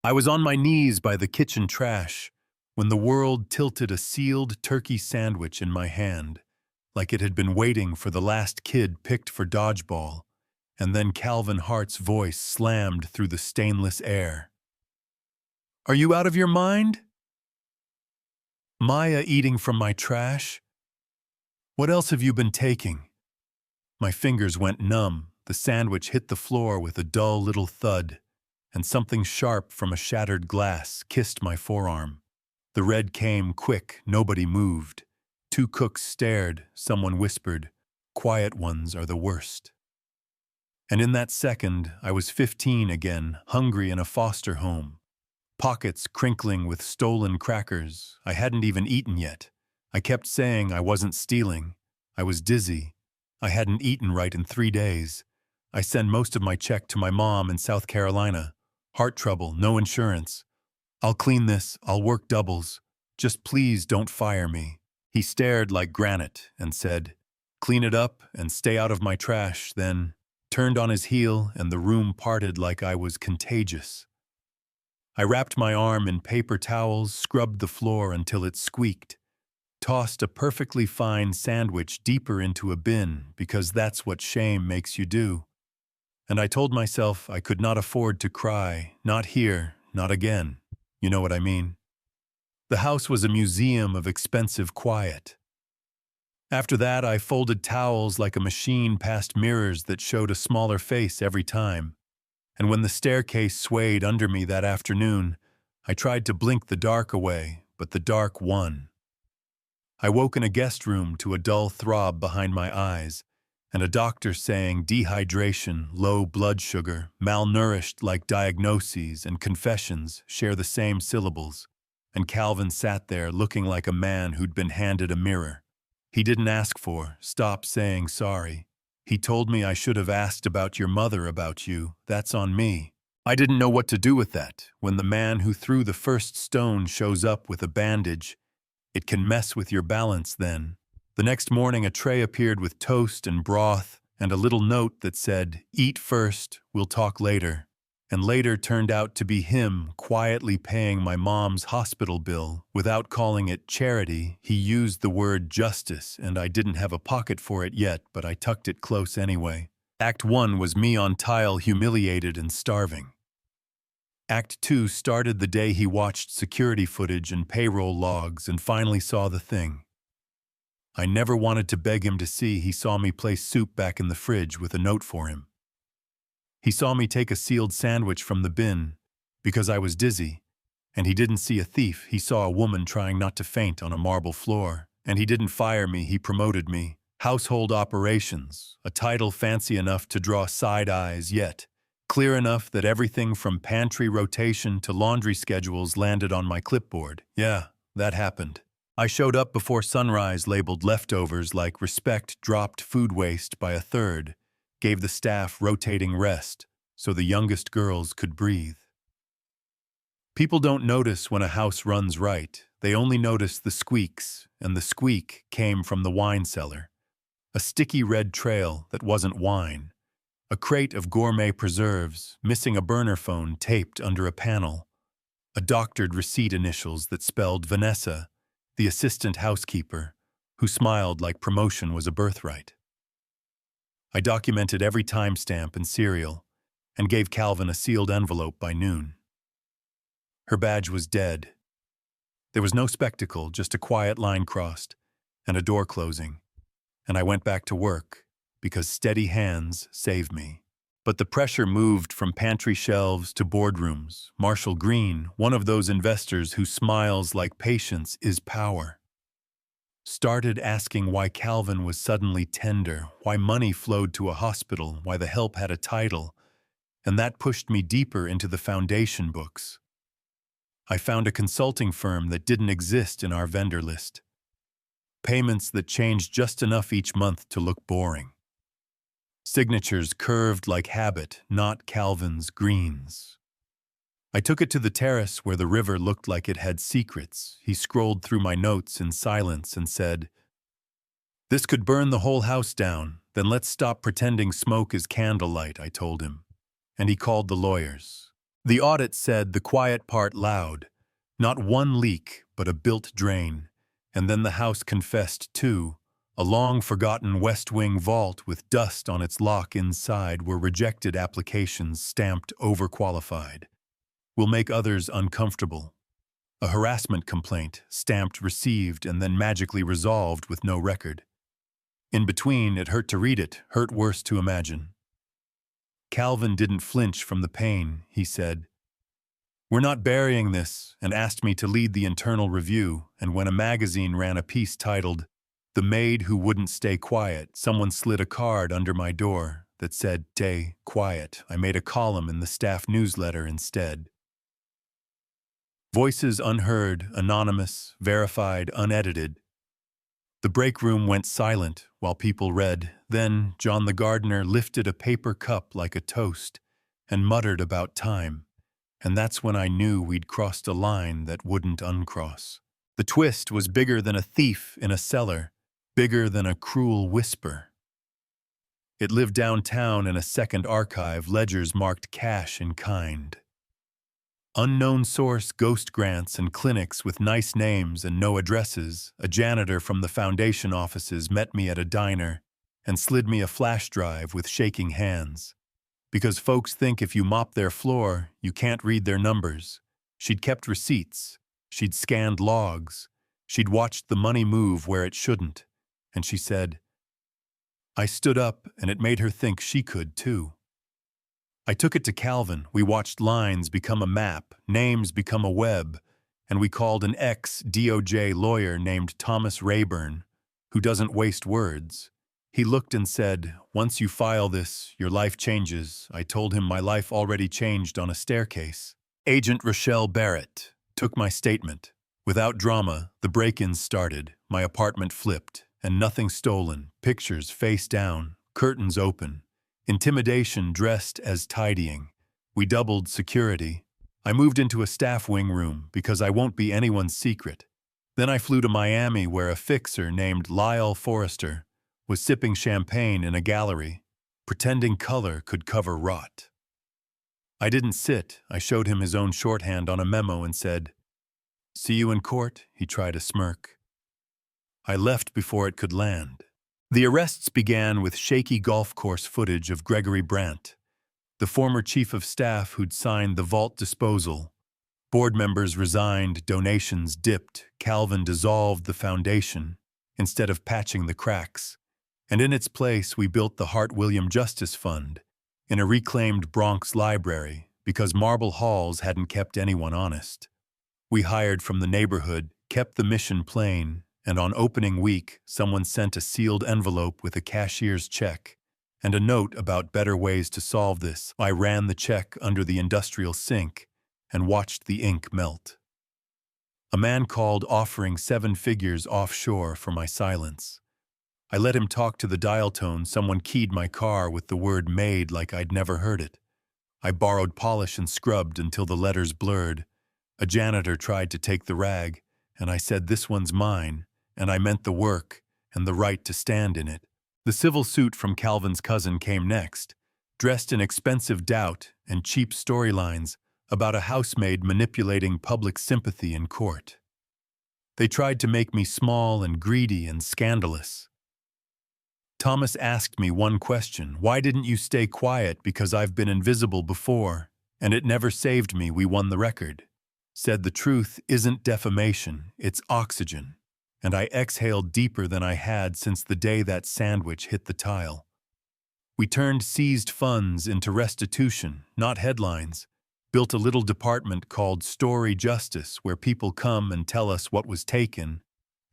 I was on my knees by the kitchen trash when the world tilted a sealed turkey sandwich in my hand, like it had been waiting for the last kid picked for dodgeball, and then Calvin Hart's voice slammed through the stainless air. "Are you out of your mind? Maya eating from my trash? What else have you been taking?" My fingers went numb, the sandwich hit the floor with a dull little thud, and something sharp from a shattered glass kissed my forearm. The red came quick, nobody moved. Two cooks stared, someone whispered, "Quiet ones are the worst." And in that second, I was 15 again, hungry in a foster home. Pockets crinkling with stolen crackers. I hadn't even eaten yet. I kept saying I wasn't stealing. I was dizzy. I hadn't eaten right in 3 days. I send most of my check to my mom in South Carolina. Heart trouble, no insurance. "I'll clean this, I'll work doubles. Just please don't fire me." He stared like granite and said, "Clean it up and stay out of my trash," then turned on his heel and the room parted like I was contagious. I wrapped my arm in paper towels, scrubbed the floor until it squeaked, tossed a perfectly fine sandwich deeper into a bin because that's what shame makes you do. And I told myself I could not afford to cry, not here, not again. You know what I mean? The house was a museum of expensive quiet. After that, I folded towels like a machine past mirrors that showed a smaller face every time. And when the staircase swayed under me that afternoon, I tried to blink the dark away, but the dark won. I woke in a guest room to a dull throb behind my eyes, and a doctor saying dehydration, low blood sugar, malnourished like diagnoses and confessions share the same syllables, and Calvin sat there looking like a man who'd been handed a mirror. He didn't ask for, "Stop saying sorry." He told me I should have asked about your mother about you. That's on me. I didn't know what to do with that. When the man who threw the first stone shows up with a bandage, it can mess with your balance then. The next morning a tray appeared with toast and broth and a little note that said, "Eat first, we'll talk later." And later turned out to be him quietly paying my mom's hospital bill. Without calling it charity, he used the word justice, and I didn't have a pocket for it yet, but I tucked it close anyway. Act 1 was me on tile, humiliated and starving. Act 2 started the day he watched security footage and payroll logs and finally saw the thing. I never wanted to beg him to see. He saw me place soup back in the fridge with a note for him. He saw me take a sealed sandwich from the bin because I was dizzy, and he didn't see a thief. He saw a woman trying not to faint on a marble floor, and he didn't fire me, he promoted me. Household operations, a title fancy enough to draw side eyes, yet clear enough that everything from pantry rotation to laundry schedules landed on my clipboard. Yeah, that happened. I showed up before sunrise, labeled leftovers like respect dropped food waste by a third, gave the staff rotating rest so the youngest girls could breathe. People don't notice when a house runs right. They only notice the squeaks, and the squeak came from the wine cellar. A sticky red trail that wasn't wine. A crate of gourmet preserves, missing a burner phone taped under a panel. A doctored receipt initials that spelled Vanessa, the assistant housekeeper, who smiled like promotion was a birthright. I documented every timestamp and serial, and gave Calvin a sealed envelope by noon. Her badge was dead. There was no spectacle, just a quiet line crossed, and a door closing. And I went back to work, because steady hands saved me. But the pressure moved from pantry shelves to boardrooms. Marshall Green, one of those investors who smiles like patience is power, started asking why Calvin was suddenly tender, why money flowed to a hospital, why the help had a title, and that pushed me deeper into the foundation books. I found a consulting firm that didn't exist in our vendor list. Payments that changed just enough each month to look boring. Signatures curved like habit, not Calvin's greens. I took it to the terrace where the river looked like it had secrets. He scrolled through my notes in silence and said, "This could burn the whole house down. Then let's stop pretending smoke is candlelight," I told him. And he called the lawyers. The audit said the quiet part loud, not one leak, but a built drain. And then the house confessed, too. A long-forgotten West Wing vault with dust on its lock inside were rejected applications stamped overqualified. Will make others uncomfortable. A harassment complaint, stamped received and then magically resolved with no record. In between, it hurt to read it, hurt worse to imagine. Calvin didn't flinch from the pain, he said. We're not burying this, and asked me to lead the internal review, and when a magazine ran a piece titled, The Maid Who Wouldn't Stay Quiet, someone slid a card under my door that said, Stay quiet. I made a column in the staff newsletter instead. Voices unheard, anonymous, verified, unedited. The break room went silent while people read. Then John the gardener lifted a paper cup like a toast and muttered about time. And that's when I knew we'd crossed a line that wouldn't uncross. The twist was bigger than a thief in a cellar, bigger than a cruel whisper. It lived downtown in a second archive, ledgers marked cash in kind. Unknown source ghost grants and clinics with nice names and no addresses. A janitor from the foundation offices met me at a diner and slid me a flash drive with shaking hands. Because folks think if you mop their floor, you can't read their numbers. She'd kept receipts. She'd scanned logs. She'd watched the money move where it shouldn't. And she said, I stood up and it made her think she could too. I took it to Calvin. We watched lines become a map, names become a web, and we called an ex-DOJ lawyer named Thomas Rayburn, who doesn't waste words. He looked and said, once you file this, your life changes. I told him my life already changed on a staircase. Agent Rochelle Barrett took my statement. Without drama, the break-ins started. My apartment flipped, and nothing stolen. Pictures face down, curtains open. Intimidation dressed as tidying. We doubled security. I moved into a staff wing room because I won't be anyone's secret. Then I flew to Miami where a fixer named Lyle Forrester was sipping champagne in a gallery, pretending color could cover rot. I didn't sit. I showed him his own shorthand on a memo and said, See you in court? He tried a smirk. I left before it could land. The arrests began with shaky golf course footage of Gregory Brandt, the former chief of staff who'd signed the vault disposal. Board members resigned, donations dipped, Calvin dissolved the foundation instead of patching the cracks. And in its place, we built the Hart William Justice Fund in a reclaimed Bronx library because marble halls hadn't kept anyone honest. We hired from the neighborhood, kept the mission plain, and on opening week, someone sent a sealed envelope with a cashier's check and a note about better ways to solve this. I ran the check under the industrial sink and watched the ink melt. A man called offering 7 figures offshore for my silence. I let him talk to the dial tone. Someone keyed my car with the word Maid like I'd never heard it. I borrowed polish and scrubbed until the letters blurred. A janitor tried to take the rag, and I said, this one's mine. And I meant the work and the right to stand in it. The civil suit from Calvin's cousin came next, dressed in expensive doubt and cheap storylines about a housemaid manipulating public sympathy in court. They tried to make me small and greedy and scandalous. Thomas asked me one question, why didn't you stay quiet? Because I've been invisible before, and it never saved me. We won the record. Said the truth isn't defamation, it's oxygen. And I exhaled deeper than I had since the day that sandwich hit the tile. We turned seized funds into restitution, not headlines, built a little department called Story Justice where people come and tell us what was taken,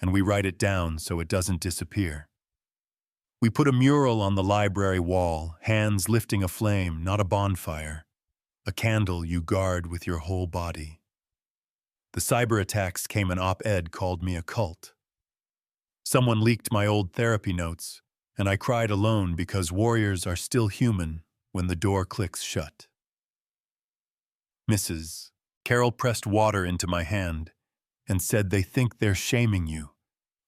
and we write it down so it doesn't disappear. We put a mural on the library wall, hands lifting a flame, not a bonfire, a candle you guard with your whole body. The cyber attacks came. An op-ed called me a cult. Someone leaked my old therapy notes, and I cried alone because warriors are still human when the door clicks shut. Mrs. Carol pressed water into my hand and said, they think they're shaming you.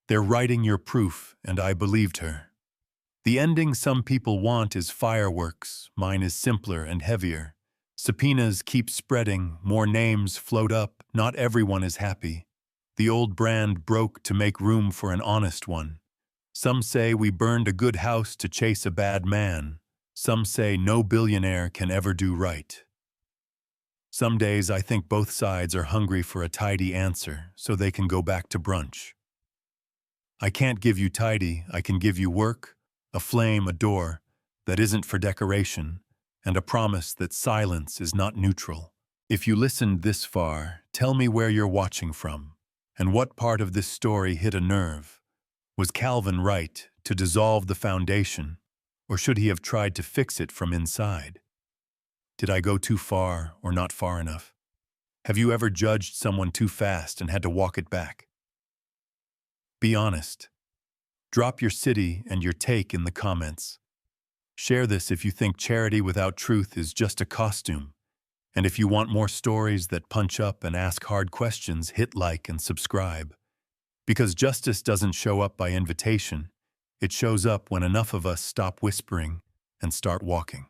They're writing your proof, and I believed her. The ending some people want is fireworks. Mine is simpler and heavier. Subpoenas keep spreading, more names float up, not everyone is happy. The old brand broke to make room for an honest one. Some say we burned a good house to chase a bad man. Some say no billionaire can ever do right. Some days I think both sides are hungry for a tidy answer so they can go back to brunch. I can't give you tidy, I can give you work, a flame, a door that isn't for decoration, and a promise that silence is not neutral. If you listened this far, tell me where you're watching from, and what part of this story hit a nerve. Was Calvin right to dissolve the foundation, or should he have tried to fix it from inside? Did I go too far or not far enough? Have you ever judged someone too fast and had to walk it back? Be honest. Drop your city and your take in the comments. Share this if you think charity without truth is just a costume. And if you want more stories that punch up and ask hard questions, hit like and subscribe. Because justice doesn't show up by invitation. It shows up when enough of us stop whispering and start walking.